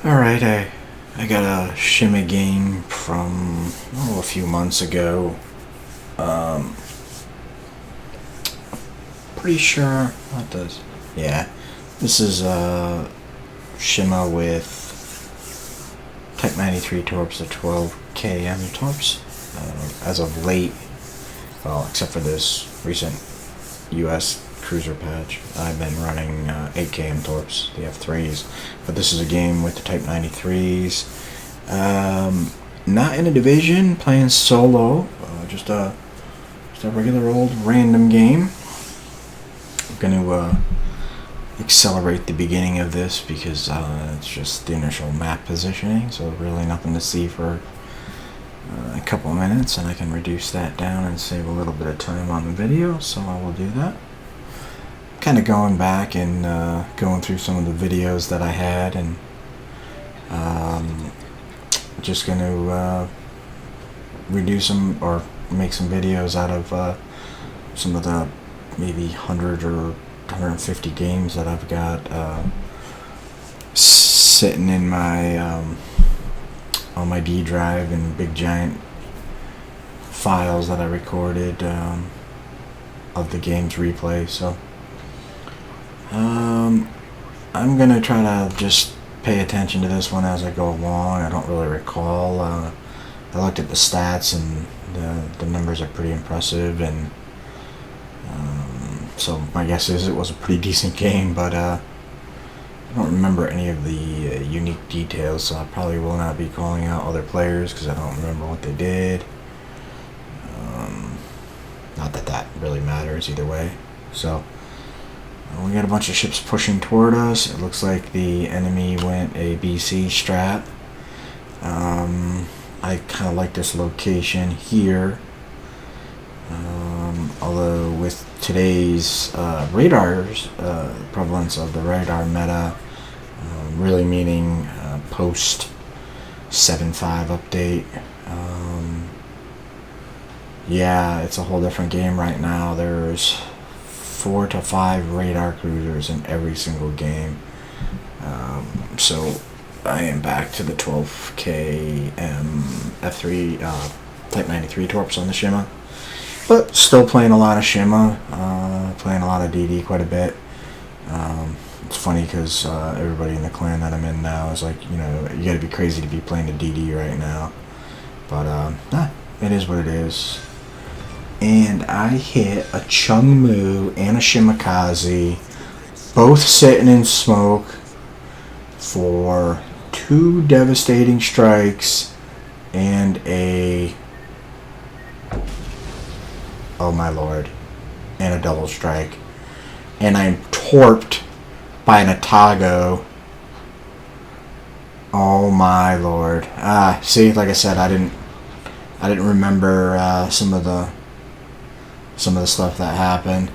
Alright, I got a Shima game from a few months ago. Um, Pretty sure what does yeah. This is Shima with Type 93 torps of 12 km torps. As of late, well, except for this recent US cruiser patch, I've been running 8 km torps, the F3s. But this is a game with the Type 93s. Not in a division, playing solo. Just a regular old random game. I'm going to accelerate the beginning of this because it's just the initial map positioning, so really nothing to see for a couple of minutes, and I can reduce that down and save a little bit of time on the video, so I will do that. Kind of going back and going through some of the videos that I had, and just going to redo some or make some videos out of some of the maybe 100 or 150 games that I've got sitting in my on my D drive and big giant files that I recorded of the game's replay. So I'm gonna try to just pay attention to this one as I go along. I don't really recall. I looked at the stats and the numbers are pretty impressive, and so my guess is it was a pretty decent game, but I don't remember any of the unique details, so I probably will not be calling out other players because I don't remember what they did. Not that that really matters either way. So we got a bunch of ships pushing toward us. It looks like the enemy went a BC strat. I kind of like this location here. Although with today's radars, prevalence of the radar meta, really meaning post 7.5 update, yeah, it's a whole different game right now. There's 4 to 5 radar cruisers in every single game. So I am back to the 12 km F3 Type 93 torps on the Shima. But still playing a lot of Shima, playing a lot of DD quite a bit. It's funny because everybody in the clan that I'm in now is like, you know, you gotta be crazy to be playing a DD right now. But it is what it is. And I hit a Chungmu and a Shimakaze, both sitting in smoke for 2 devastating strikes and a... oh my lord, and a double strike, and I'm torped by an Atago. Oh my lord. See, like I said, I didn't remember some of the stuff that happened.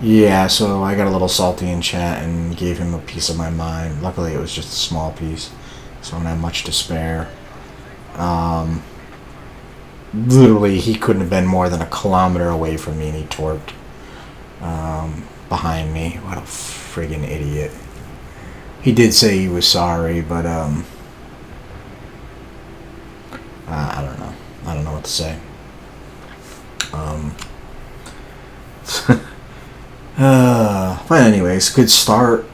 Yeah, so I got a little salty in chat and gave him a piece of my mind. Luckily it was just a small piece, so I don't have much to spare. Literally, he couldn't have been more than a kilometer away from me, and he torped behind me. What a friggin' idiot. He did say he was sorry, but I don't know. I don't know what to say. But anyways, good start.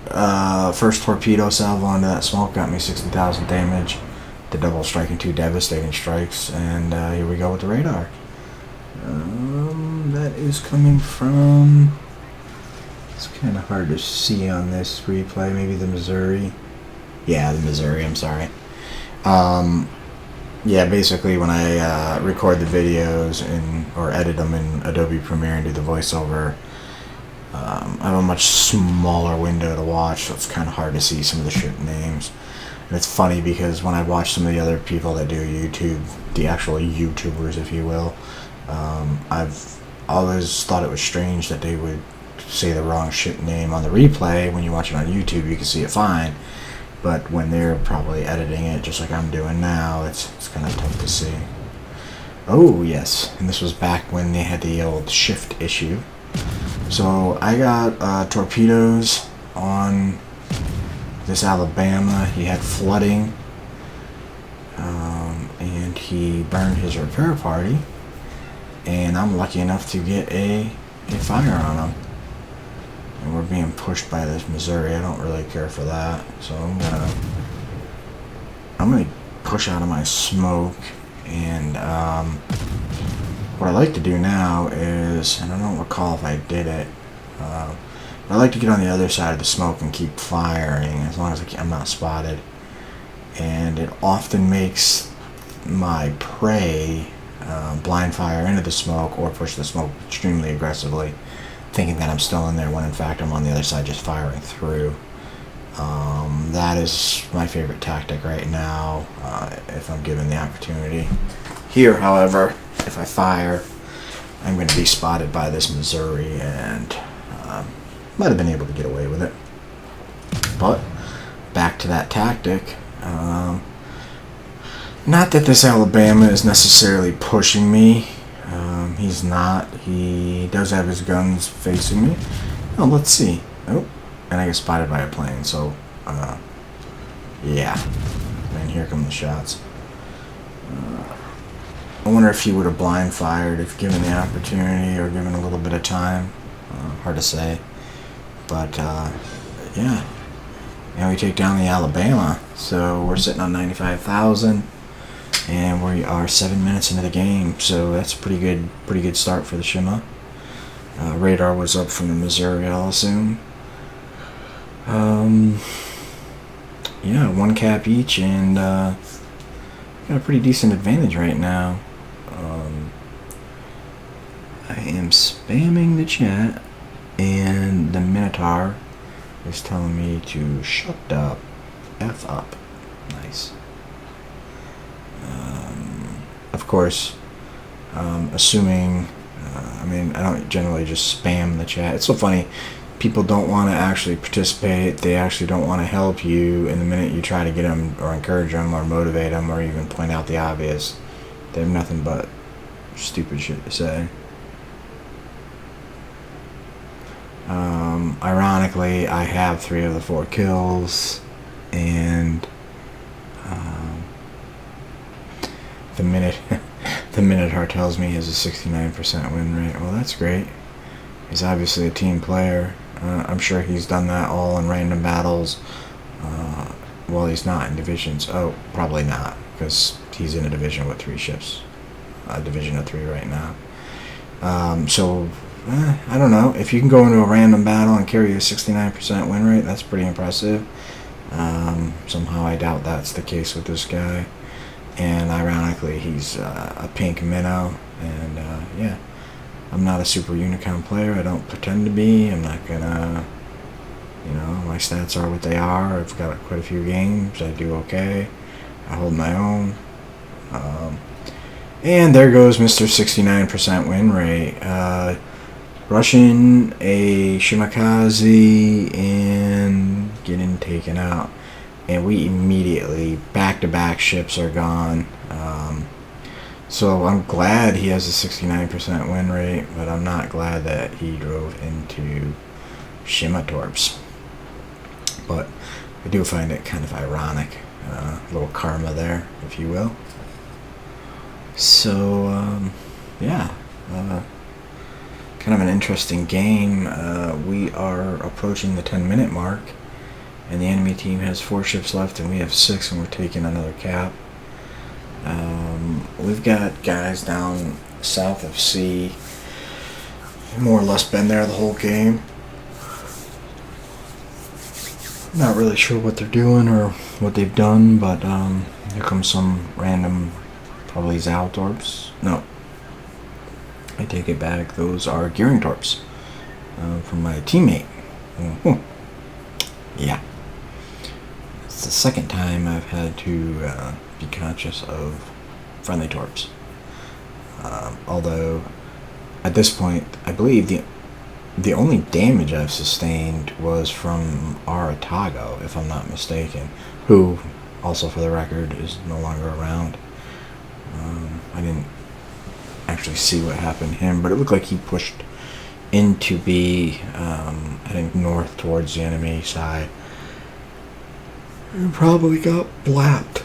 First torpedo salvo onto that smoke got me 60,000 damage. The double strike and 2 devastating strikes, and here we go with the radar. That is coming from... it's kind of hard to see on this replay. Maybe the Missouri. Yeah, the Missouri. I'm sorry. Yeah, basically when I record the videos or edit them in Adobe Premiere and do the voiceover, I have a much smaller window to watch, so it's kind of hard to see some of the ship names. And it's funny because when I watch some of the other people that do YouTube, the actual YouTubers, if you will, I've always thought it was strange that they would say the wrong ship name on the replay. When you watch it on YouTube, you can see it fine. But when they're probably editing it, just like I'm doing now, it's kind of tough to see. Oh, yes. And this was back when they had the old shift issue. So I got torpedoes on this Alabama, he had flooding, and he burned his repair party, and I'm lucky enough to get a fire on him. And we're being pushed by this Missouri. I don't really care for that, so I'm gonna push out of my smoke. And what I like to do now is, and I don't recall if I did it, but I like to get on the other side of the smoke and keep firing as long as I'm not spotted. And it often makes my prey blind fire into the smoke or push the smoke extremely aggressively, thinking that I'm still in there when in fact I'm on the other side just firing through. That is my favorite tactic right now, if I'm given the opportunity. Here, however, if I fire, I'm going to be spotted by this Missouri, and might have been able to get away with it. But back to that tactic. Not that this Alabama is necessarily pushing me. He's not. He does have his guns facing me. Oh, let's see. Oh, and I get spotted by a plane. So, yeah. And here come the shots. I wonder if he would have blind fired if given the opportunity or given a little bit of time. Hard to say. But, yeah. We take down the Alabama. So we're sitting on 95,000. And we are 7 minutes into the game. So that's a pretty good start for the Shima. Radar was up from the Missouri, I'll assume. Yeah, 1 cap each, and got a pretty decent advantage right now. I am spamming the chat, and the Minotaur is telling me to shut the F up. Nice. Of course, assuming, I don't generally just spam the chat. It's so funny. People don't want to actually participate. They actually don't want to help you. And the minute you try to get them or encourage them or motivate them or even point out the obvious, they have nothing but stupid shit to say. Ironically, I have 3 of the 4 kills, and the Minotaur tells me he has a 69% win rate. Well, that's great. He's obviously a team player. I'm sure he's done that all in random battles. Well, he's not in divisions. Oh, probably not, because he's in a division with 3 ships. A division of 3 right now. I don't know. If you can go into a random battle and carry a 69% win rate, that's pretty impressive. Somehow I doubt that's the case with this guy. And ironically, he's a pink minnow. And yeah, I'm not a super Unicom player. I don't pretend to be. I'm not gonna, my stats are what they are. I've got quite a few games. I do okay. I hold my own. And there goes Mr. 69% win rate. Rushing a Shimakaze and getting taken out. And we immediately, back-to-back ships are gone. So I'm glad he has a 69% win rate, but I'm not glad that he drove into Shima torps. But I do find it kind of ironic. A little karma there, if you will. So, yeah. Kind of an interesting game. We are approaching the 10-minute mark, and the enemy team has 4 ships left, and we have 6, and we're taking another cap. We've got guys down south of sea, more or less been there the whole game. Not really sure what they're doing or what they've done, but here comes some random, probably Zaltorps. No, I take it back. Those are Gearing Torps from my teammate. Mm-hmm. Yeah. It's the second time I've had to be conscious of friendly torps. Although, at this point, I believe the only damage I've sustained was from Aratago, if I'm not mistaken, who, also for the record, is no longer around. I didn't actually see what happened to him, but it looked like he pushed into B, I think north towards the enemy side. It probably got blapped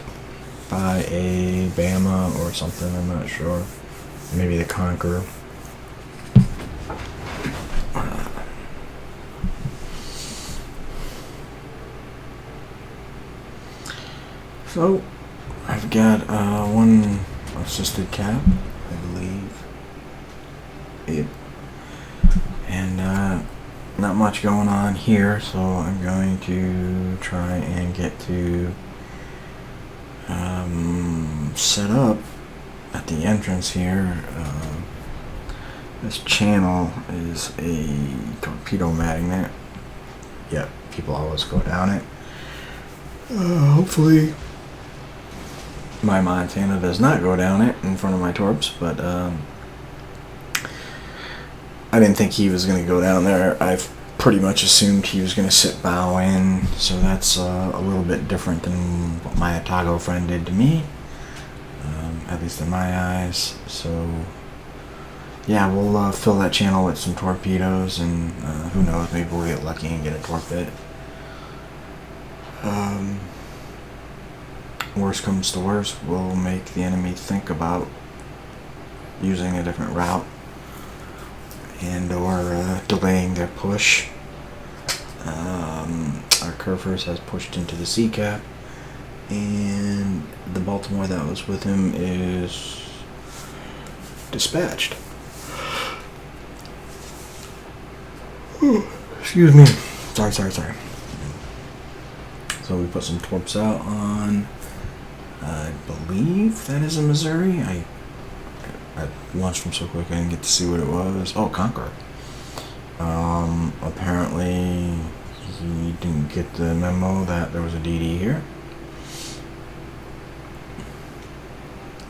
by a Bama or something, I'm not sure. Maybe the Conqueror. So, I've got one assisted cap, I believe. Yep. And not much going on here, so I'm going to try and get to set up at the entrance here. This channel is a torpedo magnet. Yep, people always go down it. Hopefully my Montana does not go down it in front of my torps, but I didn't think he was going to go down there. I've pretty much assumed he was going to sit bow in, so that's a little bit different than what my Otago friend did to me, at least in my eyes. So yeah, we'll fill that channel with some torpedoes, and who knows, maybe we'll get lucky and get a torped. Worst comes to worst, we'll make the enemy think about using a different route and or delaying their push. Our Curvers has pushed into the sea cap, and the Baltimore that was with him is dispatched. Excuse me. Sorry. So we put some torps out on, I believe that is a Missouri. I launched them so quick I didn't get to see what it was. Oh, Conqueror. Apparently he didn't get the memo that there was a DD here.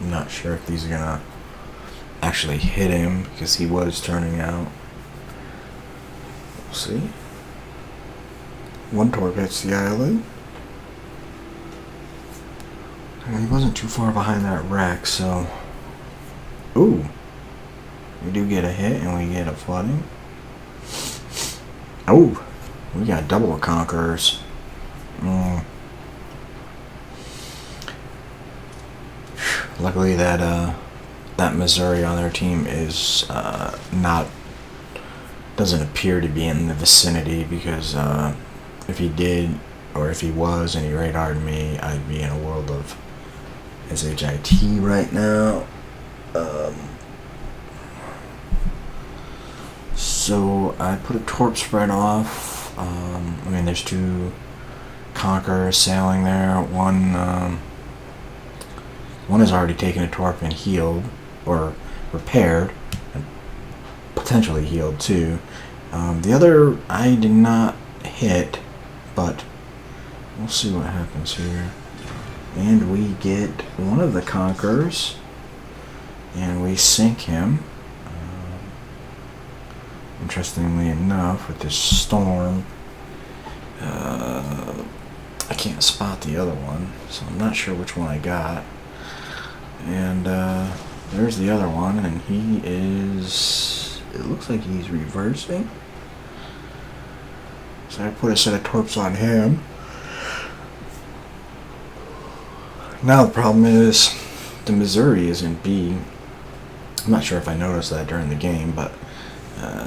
I'm not sure if these are gonna actually hit him because he was turning out. We'll see. One torp hits the island. And he wasn't too far behind that wreck, so... Ooh. We do get a hit and we get a flooding. Oh! We got double Conquerors. Luckily that Missouri on their team is doesn't appear to be in the vicinity, because if he did, or if he was and he radared me, I'd be in a world of SHIT right now. So I put a torp spread off. I mean, there's two Conquerors sailing there. One has already taken a torp and healed, or repaired, and potentially healed too. The other I did not hit, but we'll see what happens here. And we get one of the Conquerors, and we sink him. Interestingly enough, with this storm, I can't spot the other one, so I'm not sure which one I got. And there's the other one, and he is... It looks like he's reversing. So I put a set of torps on him. Now the problem is the Missouri is in B. I'm not sure if I noticed that during the game, but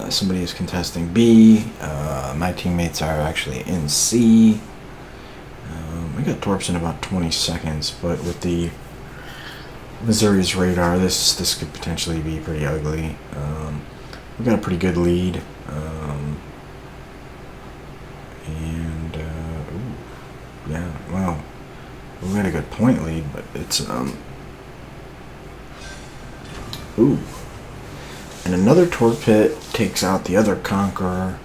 somebody is contesting B. My teammates are actually in C. We got torps in about 20 seconds, but with the Missouri's radar, this could potentially be pretty ugly. We got a pretty good lead, and ooh, yeah, well, we got a good point lead, but it's ooh. And another torp hit takes out the other Conqueror,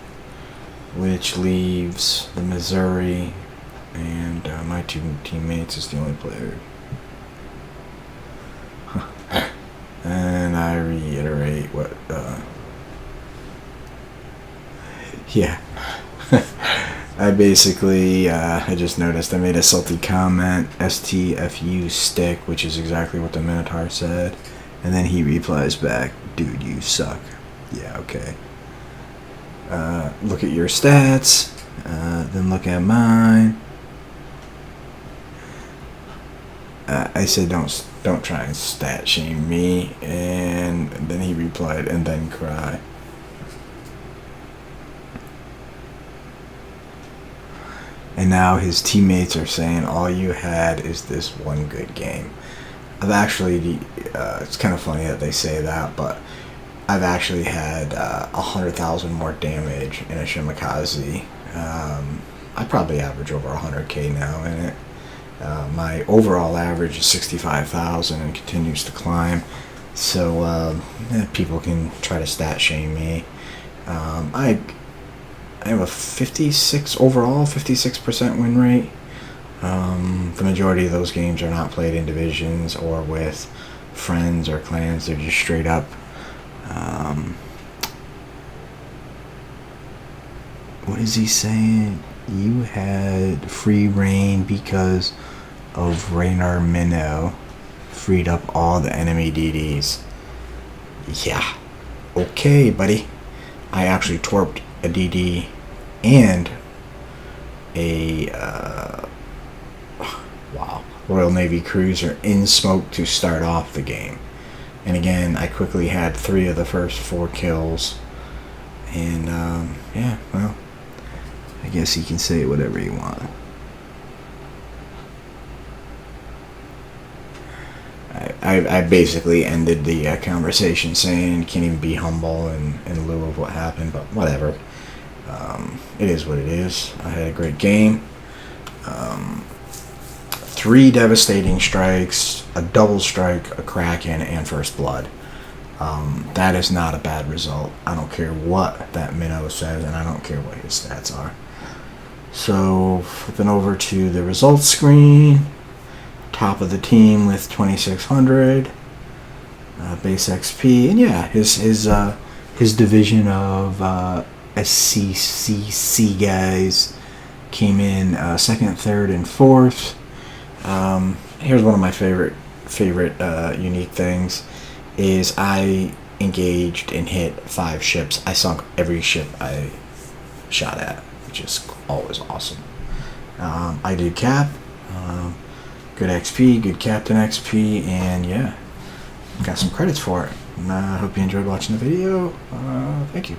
which leaves the Missouri, and my two teammates is the only player. And I reiterate what, yeah. I basically, I just noticed I made a salty comment, STFU stick, which is exactly what the Minotaur said. And then he replies back, dude, you suck. Yeah, okay. Look at your stats, then look at mine. I said, don't try and stat shame me, and then he replied, and then cry. And now his teammates are saying all you had is this one good game. I've actually, it's kind of funny that they say that, but I've actually had 100,000 more damage in a Shimakaze. I probably average over 100k now in it. My overall average is 65,000 and continues to climb. So people can try to stat shame me. I have a 56 overall, 56% win rate. The majority of those games are not played in divisions or with friends or clans. They're just straight up. What is he saying? You had free reign because of Raynar Minnow freed up all the enemy DDs. Yeah. Okay, buddy. I actually twerped a DD and a Royal Navy cruiser in smoke to start off the game. And again, I quickly had 3 of the first 4 kills. And yeah, well, I guess you can say whatever you want. I basically ended the conversation saying you can't even be humble in lieu of what happened, but whatever. It is what it is. I had a great game. 3 devastating strikes, a double strike, a Kraken, and first blood. That is not a bad result. I don't care what that minnow says, and I don't care what his stats are. So, flipping over to the results screen. Top of the team with 2,600 base XP, and yeah, his division of SCCC guys came in 2nd, 3rd, and 4th. Here's one of my favorite unique things is I engaged and hit 5 ships. I sunk every ship I shot at, which is always awesome. I did cap. Good XP, good captain XP, and yeah, got some credits for it. I hope you enjoyed watching the video. Thank you.